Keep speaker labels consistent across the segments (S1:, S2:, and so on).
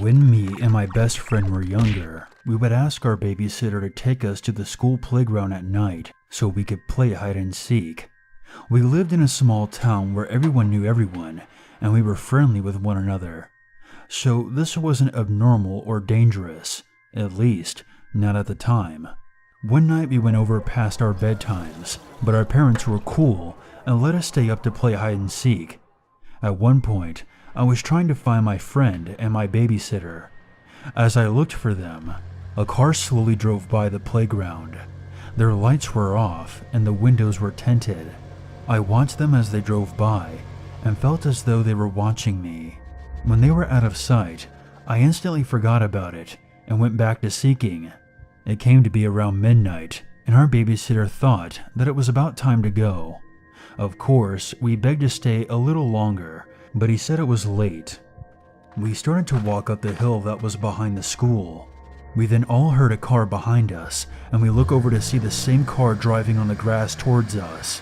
S1: When me and my best friend were younger, we would ask our babysitter to take us to the school playground at night so we could play hide and seek. We lived in a small town where everyone knew everyone and we were friendly with one another. So this wasn't abnormal or dangerous, at least not at the time. One night we went over past our bedtimes, but our parents were cool and let us stay up to play hide and seek. At one point, I was trying to find my friend and my babysitter. As I looked for them, a car slowly drove by the playground. Their lights were off and the windows were tinted. I watched them as they drove by and felt as though they were watching me. When they were out of sight, I instantly forgot about it and went back to seeking. It came to be around midnight, and our babysitter thought that it was about time to go. Of course, we begged to stay a little longer, but he said it was late. We started to walk up the hill that was behind the school. We then all heard a car behind us, and we look over to see the same car driving on the grass towards us.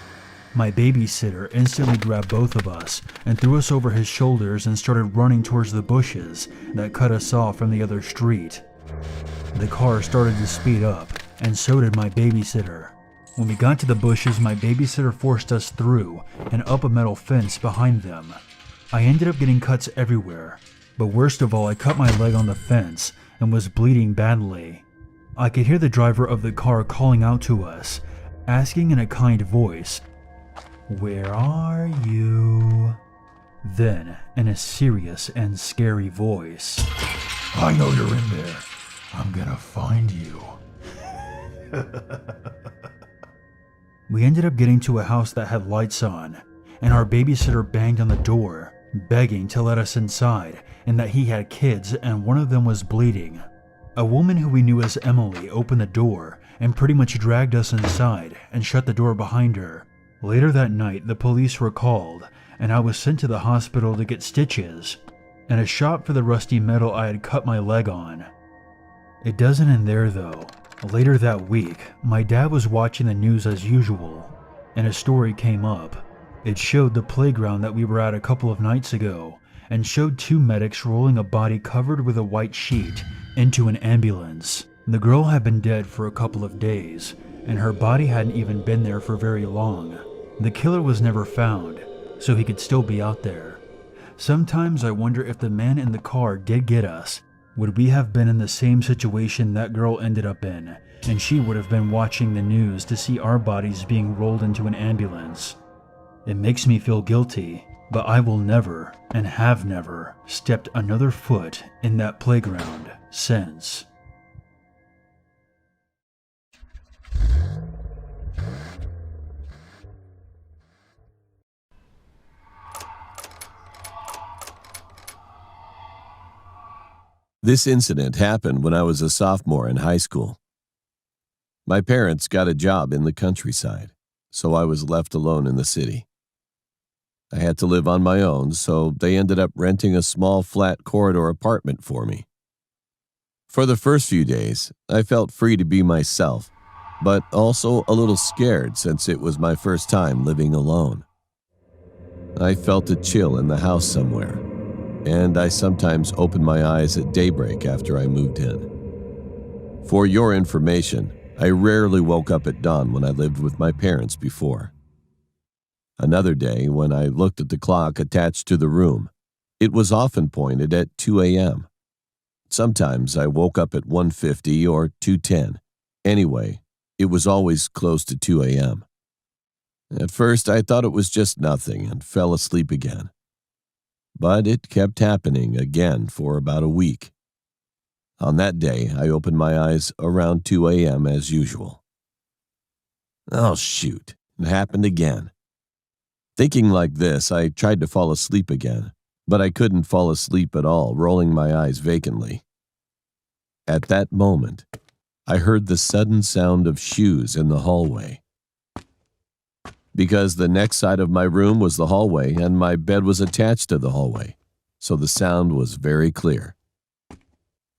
S1: My babysitter instantly grabbed both of us and threw us over his shoulders and started running towards the bushes that cut us off from the other street. The car started to speed up, and so did my babysitter. When we got to the bushes, my babysitter forced us through and up a metal fence behind them. I ended up getting cuts everywhere, but worst of all, I cut my leg on the fence and was bleeding badly. I could hear the driver of the car calling out to us, asking in a kind voice, "Where are you?" Then, in a serious and scary voice,
S2: "I know you're in there. I'm gonna find you."
S1: We ended up getting to a house that had lights on, and our babysitter banged on the door, begging to let us inside and that he had kids and one of them was bleeding. A woman who we knew as Emily opened the door and pretty much dragged us inside and shut the door behind her. Later that night, the police were called, and I was sent to the hospital to get stitches and a shot for the rusty metal I had cut my leg on. It doesn't end there though. Later that week, my dad was watching the news as usual, and a story came up. It showed the playground that we were at a couple of nights ago, and showed two medics rolling a body covered with a white sheet into an ambulance. The girl had been dead for a couple of days, and her body hadn't even been there for very long. The killer was never found, so he could still be out there. Sometimes I wonder if the man in the car did get us. Would we have been in the same situation that girl ended up in, and she would have been watching the news to see our bodies being rolled into an ambulance? It makes me feel guilty, but I will never, and have never, stepped another foot in that playground since.
S3: This incident happened when I was a sophomore in high school. My parents got a job in the countryside, so I was left alone in the city. I had to live on my own, so they ended up renting a small flat corridor apartment for me. For the first few days, I felt free to be myself, but also a little scared since it was my first time living alone. I felt a chill in the house somewhere, and I sometimes opened my eyes at daybreak after I moved in. For your information, I rarely woke up at dawn when I lived with my parents before. Another day, when I looked at the clock attached to the room, it was often pointed at 2 a.m. Sometimes I woke up at 1:50 or 2:10. Anyway, it was always close to 2 a.m. At first, I thought it was just nothing and fell asleep again. But it kept happening again for about a week. On that day, I opened my eyes around 2 a.m. as usual. Oh shoot, it happened again. Thinking like this, I tried to fall asleep again, but I couldn't fall asleep at all, rolling my eyes vacantly. At that moment, I heard the sudden sound of shoes in the hallway. Because the next side of my room was the hallway and my bed was attached to the hallway, so the sound was very clear.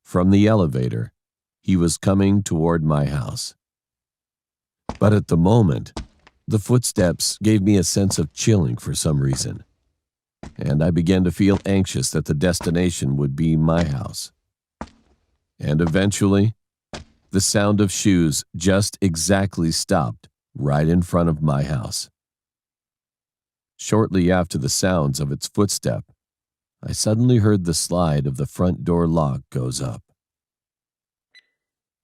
S3: From the elevator, he was coming toward my house. But at the moment, the footsteps gave me a sense of chilling for some reason. and I began to feel anxious that the destination would be my house. And eventually, the sound of shoes just exactly stopped right in front of my house. Shortly after the sounds of its footstep, I suddenly heard the slide of the front door lock goes up.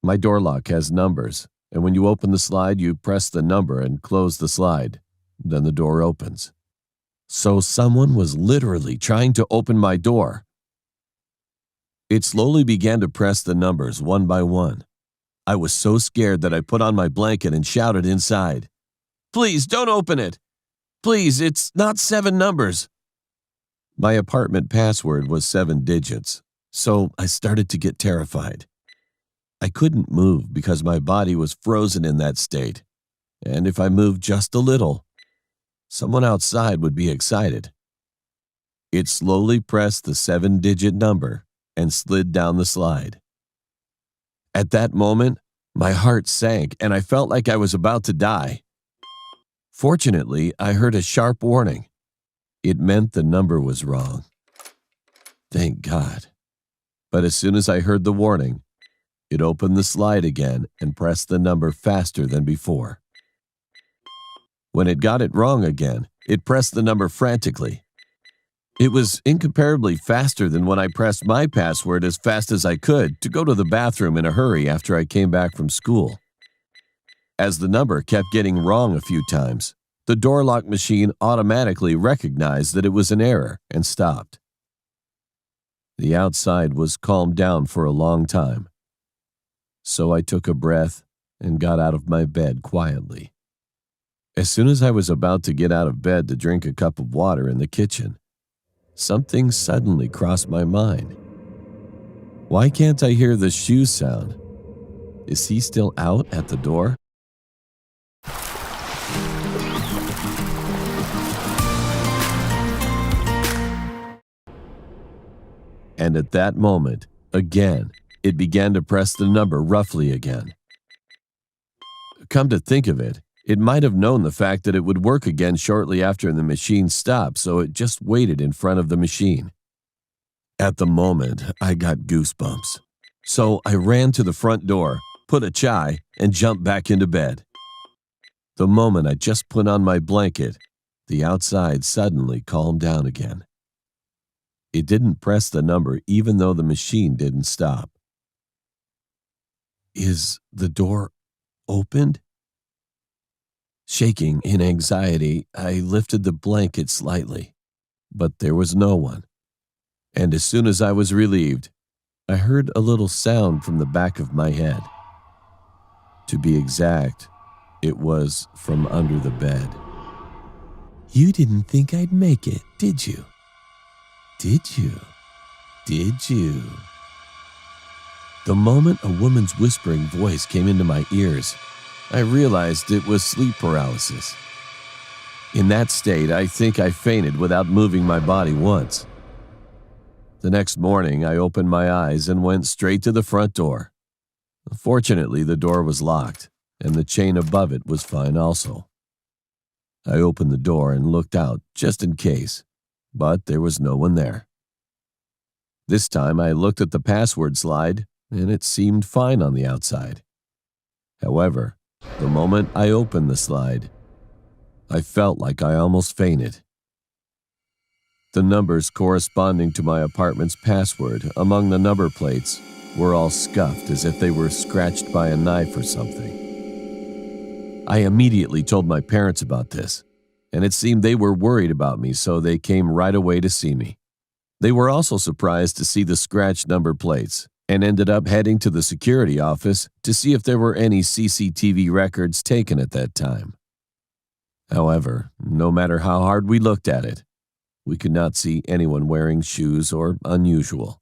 S3: My door lock has numbers, and when you open the slide, you press the number and close the slide. Then the door opens. So someone was literally trying to open my door. It slowly began to press the numbers one by one. I was so scared that I put on my blanket and shouted inside, "Please don't open it! Please, it's not 7 numbers." My apartment password was 7 digits, so I started to get terrified. I couldn't move because my body was frozen in that state, and if I moved just a little, someone outside would be excited. It slowly pressed the 7-digit number and slid down the slide. At that moment, my heart sank and I felt like I was about to die. Fortunately, I heard a sharp warning. It meant the number was wrong. Thank God. But as soon as I heard the warning, it opened the slide again and pressed the number faster than before. When it got it wrong again, it pressed the number frantically. It was incomparably faster than when I pressed my password as fast as I could to go to the bathroom in a hurry after I came back from school. As the number kept getting wrong a few times, the door lock machine automatically recognized that it was an error and stopped. The outside was calmed down for a long time, so I took a breath and got out of my bed quietly. As soon as I was about to get out of bed to drink a cup of water in the kitchen, something suddenly crossed my mind. Why can't I hear the shoe sound? Is he still out at the door? And at that moment, again, it began to press the number roughly again. Come to think of it, it might have known the fact that it would work again shortly after the machine stopped, so it just waited in front of the machine. At the moment, I got goosebumps. So I ran to the front door, put a chai, and jumped back into bed. The moment I just put on my blanket, the outside suddenly calmed down again. It didn't press the number even though the machine didn't stop. Is the door opened? Shaking in anxiety, I lifted the blanket slightly, but there was no one. And as soon as I was relieved, I heard a little sound from the back of my head. To be exact, it was from under the bed. "You didn't think I'd make it, did you? Did you? Did you?" The moment a woman's whispering voice came into my ears, I realized it was sleep paralysis. In that state, I think I fainted without moving my body once. The next morning, I opened my eyes and went straight to the front door. Fortunately, the door was locked, and the chain above it was fine also. I opened the door and looked out just in case, but there was no one there. This time, I looked at the password slide, and it seemed fine on the outside. However, the moment I opened the slide, I felt like I almost fainted. The numbers corresponding to my apartment's password among the number plates were all scuffed as if they were scratched by a knife or something. I immediately told my parents about this, and it seemed they were worried about me, so they came right away to see me. They were also surprised to see the scratched number plates and ended up heading to the security office to see if there were any CCTV records taken at that time. However, no matter how hard we looked at it, we could not see anyone wearing shoes or unusual.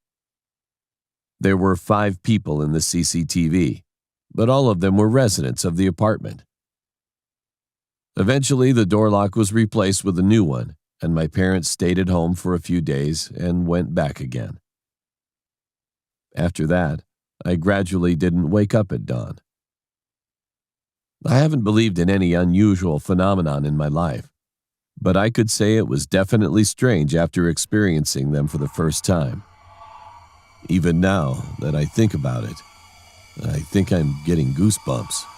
S3: There were 5 people in the CCTV, but all of them were residents of the apartment. Eventually, the door lock was replaced with a new one, and my parents stayed at home for a few days and went back again. After that, I gradually didn't wake up at dawn. I haven't believed in any unusual phenomenon in my life, but I could say it was definitely strange after experiencing them for the first time. Even now that I think about it, I think I'm getting goosebumps.